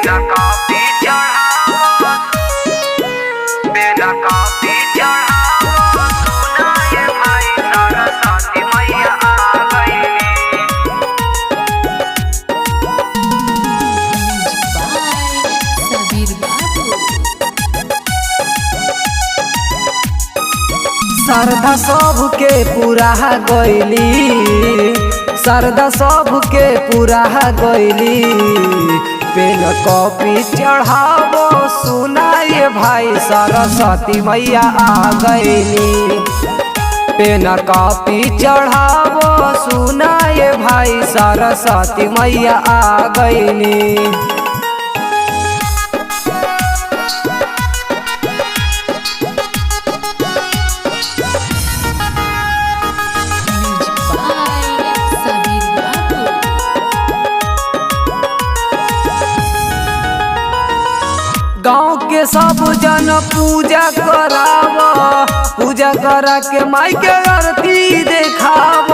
बेना कॉपी चढ़ावो, बेना कॉपी चढ़ावो, सुना ये भाई सरस्वती मैया आ गईली। सबीर बाबू श्रद्धा सबके पूरा गईली, श्रद्धा सबके पूरा गईली। पेन कॉपी चढ़ावो सुना ये भाई सरस्वती मैया आ गईली। पेन कॉपी चढ़ावो सुना ये भाई सरस्वती मैया आ गईली। सबीर बाबू गाँव के सब जन पूजा कराव, पूजा करा के माई के आरती देखाव।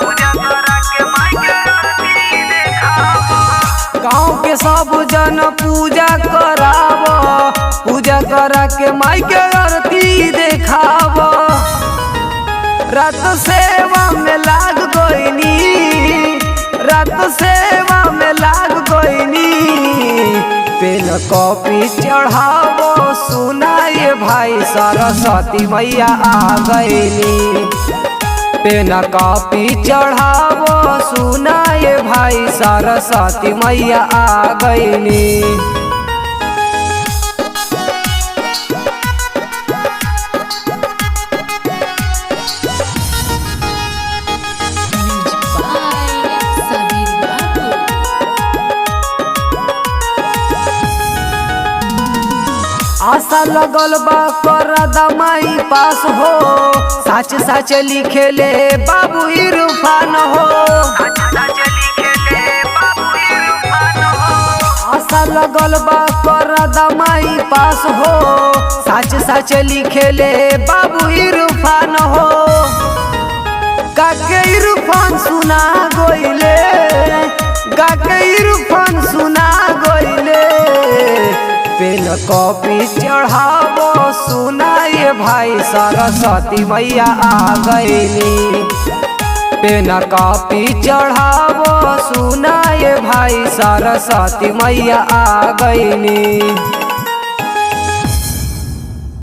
पूजा करा के माई के आरती देखावो, गाँव के सब जन पूजा कराव, पूजा करा के माई के आरती देखाव। रात सेवा में लाग गईनी, रात सेवा में लाग गईनी। पेन कॉपी चढ़ावो सुना ये भाई सरस्वती मैया आ गईली। पेन कॉपी चढ़ावो सुना ये भाई सरस्वती मैया आ गईली। सबीर बाबू आशा लगल बा करदा माई पास हो, सच सच लिखेले बाबू इरफान हो। आशा लगल बा करदा माई पास हो, सच सच लिखेले बाबू इरफान हो। गाके इरफान सुना गईले, गाके इरफान सुना गईले। पेन कॉपी चढ़ावो सुना ये भाई सरस्वती मैया आ गईली। पेन कॉपी चढ़ावो सुना ये भाई सरस्वती मैया आ गईली।